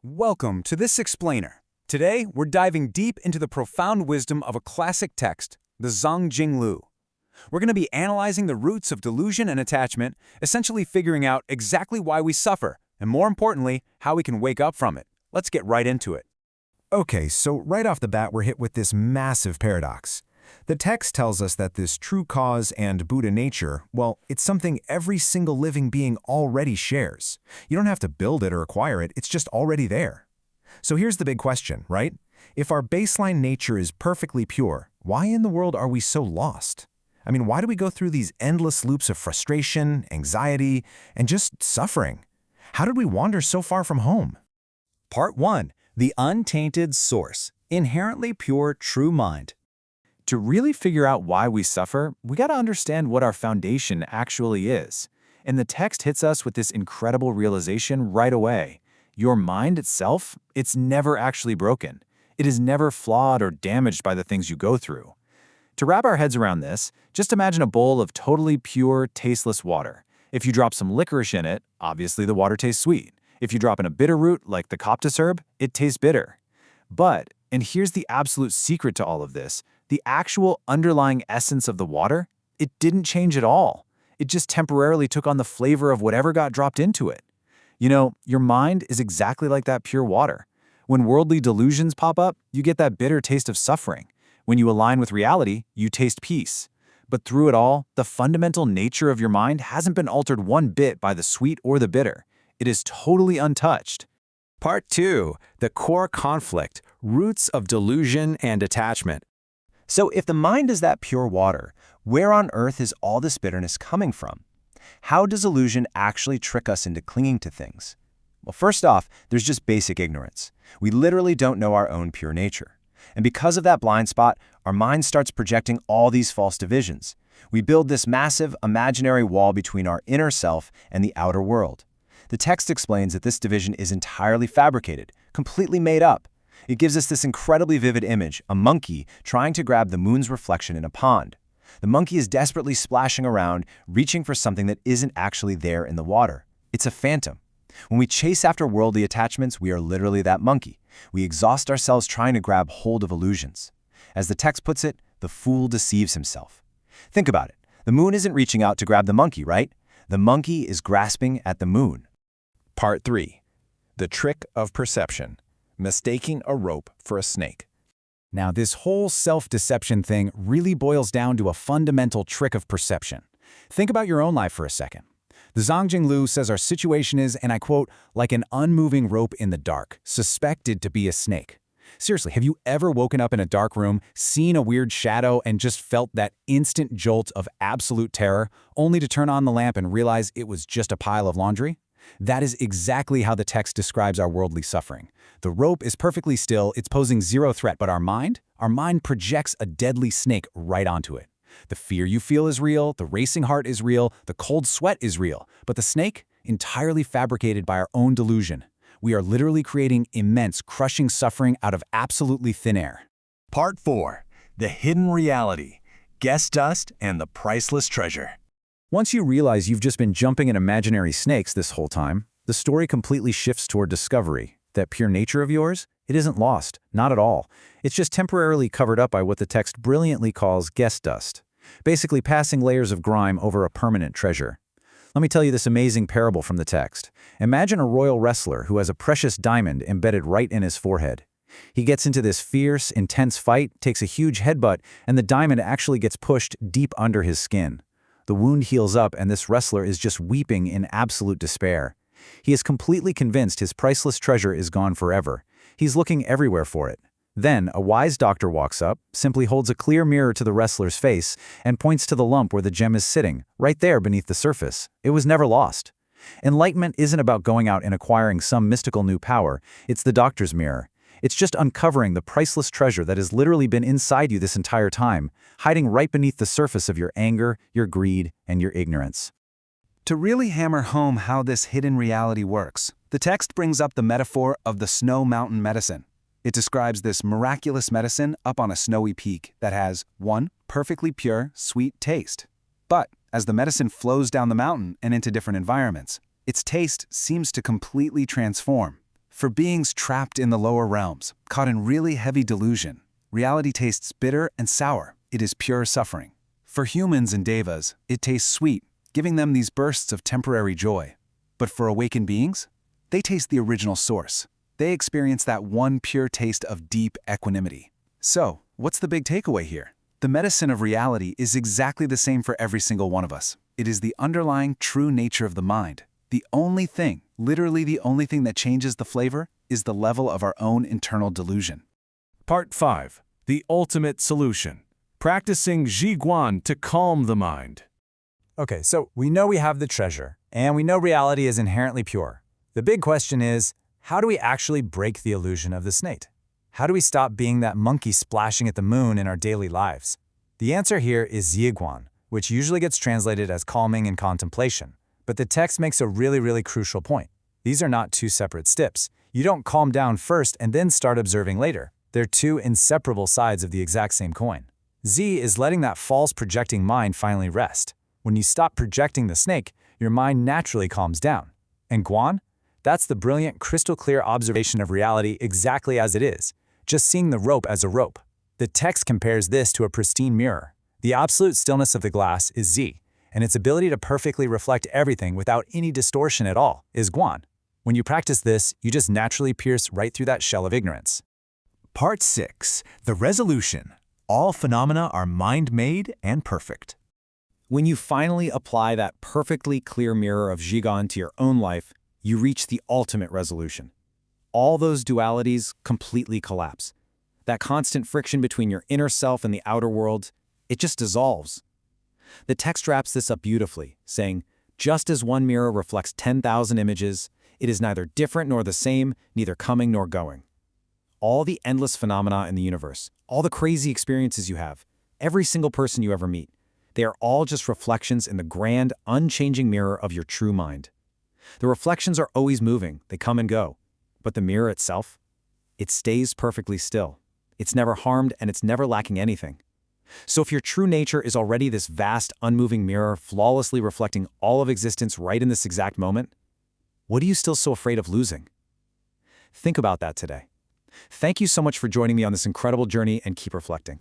Welcome to this explainer. Today, we're diving deep into the profound wisdom of a classic text, the Zongjing Lu. We're going to be analyzing the roots of delusion and attachment, essentially figuring out exactly why we suffer, and more importantly, how we can wake up from it. Let's get right into it. Okay, so right off the bat, we're hit with this massive paradox. The text tells us that this true cause and Buddha nature, well, it's something every single living being already shares. You don't have to build it or acquire it, it's just already there. So here's the big question, right? If our baseline nature is perfectly pure, why in the world are we so lost? I mean, why do we go through these endless loops of frustration, anxiety, and just suffering? How did we wander so far from home? Part 1. The Untainted Source. Inherently Pure True Mind. To really figure out why we suffer, we gotta understand what our foundation actually is. And the text hits us with this incredible realization right away. Your mind itself, it's never actually broken. It is never flawed or damaged by the things you go through. To wrap our heads around this, just imagine a bowl of totally pure, tasteless water. If you drop some licorice in it, obviously the water tastes sweet. If you drop in a bitter root like the coptis herb, it tastes bitter. But, and here's the absolute secret to all of this, the actual underlying essence of the water, it didn't change at all. It just temporarily took on the flavor of whatever got dropped into it. You know, your mind is exactly like that pure water. When worldly delusions pop up, you get that bitter taste of suffering. When you align with reality, you taste peace. But through it all, the fundamental nature of your mind hasn't been altered one bit by the sweet or the bitter. It is totally untouched. Part 2. The Core Conflict, Roots of Delusion and Attachment. So if the mind is that pure water, where on earth is all this bitterness coming from? How does illusion actually trick us into clinging to things? Well, first off, there's just basic ignorance. We literally don't know our own pure nature. And because of that blind spot, our mind starts projecting all these false divisions. We build this massive, imaginary wall between our inner self and the outer world. The text explains that this division is entirely fabricated, completely made up. It gives us this incredibly vivid image, a monkey trying to grab the moon's reflection in a pond. The monkey is desperately splashing around, reaching for something that isn't actually there in the water. It's a phantom. When we chase after worldly attachments, we are literally that monkey. We exhaust ourselves trying to grab hold of illusions. As the text puts it, the fool deceives himself. Think about it. The moon isn't reaching out to grab the monkey, right? The monkey is grasping at the moon. Part 3. The Trick of Perception. Mistaking a rope for a snake. Now, this whole self-deception thing really boils down to a fundamental trick of perception. Think about your own life for a second. The Zongjing Lu says our situation is, and I quote, like an unmoving rope in the dark, suspected to be a snake. Seriously, have you ever woken up in a dark room, seen a weird shadow, and just felt that instant jolt of absolute terror, only to turn on the lamp and realize it was just a pile of laundry? That is exactly how the text describes our worldly suffering. The rope is perfectly still, it's posing zero threat, but our mind projects a deadly snake right onto it. The fear you feel is real, the racing heart is real, the cold sweat is real, but the snake, entirely fabricated by our own delusion. We are literally creating immense, crushing suffering out of absolutely thin air. Part 4. The Hidden Reality, Guest Dust and the Priceless Treasure. Once you realize you've just been jumping in imaginary snakes this whole time, the story completely shifts toward discovery. That pure nature of yours, it isn't lost, not at all. It's just temporarily covered up by what the text brilliantly calls guest dust, basically passing layers of grime over a permanent treasure. Let me tell you this amazing parable from the text. Imagine a royal wrestler who has a precious diamond embedded right in his forehead. He gets into this fierce, intense fight, takes a huge headbutt, and the diamond actually gets pushed deep under his skin. The wound heals up and this wrestler is just weeping in absolute despair. He is completely convinced his priceless treasure is gone forever. He's looking everywhere for it. Then, a wise doctor walks up, simply holds a clear mirror to the wrestler's face, and points to the lump where the gem is sitting, right there beneath the surface. It was never lost. Enlightenment isn't about going out and acquiring some mystical new power. It's the doctor's mirror. It's just uncovering the priceless treasure that has literally been inside you this entire time, hiding right beneath the surface of your anger, your greed, and your ignorance. To really hammer home how this hidden reality works, the text brings up the metaphor of the snow mountain medicine. It describes this miraculous medicine up on a snowy peak that has, 1, perfectly pure, sweet taste. But as the medicine flows down the mountain and into different environments, its taste seems to completely transform. For beings trapped in the lower realms, caught in really heavy delusion, reality tastes bitter and sour. It is pure suffering. For humans and devas, it tastes sweet, giving them these bursts of temporary joy. But for awakened beings, they taste the original source. They experience that one pure taste of deep equanimity. So, what's the big takeaway here? The medicine of reality is exactly the same for every single one of us. It is the underlying true nature of the mind. The only thing, literally the only thing that changes the flavor, is the level of our own internal delusion. Part 5. The Ultimate Solution. Practicing Zhiguan to calm the mind. Okay, so we know we have the treasure, and we know reality is inherently pure. The big question is, how do we actually break the illusion of the snake? How do we stop being that monkey splashing at the moon in our daily lives? The answer here is Zhiguan, which usually gets translated as calming and contemplation. But the text makes a really crucial point. These are not two separate steps. You don't calm down first and then start observing later. They're two inseparable sides of the exact same coin. Z is letting that false projecting mind finally rest. When you stop projecting the snake, your mind naturally calms down. And Guan? That's the brilliant, crystal-clear observation of reality exactly as it is, just seeing the rope as a rope. The text compares this to a pristine mirror. The absolute stillness of the glass is Z, and its ability to perfectly reflect everything without any distortion at all is Guan. When you practice this, you just naturally pierce right through that shell of ignorance. Part 6. The Resolution. All phenomena are mind-made and perfect. When you finally apply that perfectly clear mirror of Zhiguan to your own life, you reach the ultimate resolution. All those dualities completely collapse. That constant friction between your inner self and the outer world, it just dissolves. The text wraps this up beautifully, saying, just as one mirror reflects 10,000 images, it is neither different nor the same, neither coming nor going. All the endless phenomena in the universe, all the crazy experiences you have, every single person you ever meet, they are all just reflections in the grand, unchanging mirror of your true mind. The reflections are always moving, they come and go. But the mirror itself, it stays perfectly still. It's never harmed and it's never lacking anything. So if your true nature is already this vast, unmoving mirror flawlessly reflecting all of existence right in this exact moment, what are you still so afraid of losing? Think about that today. Thank you so much for joining me on this incredible journey and keep reflecting.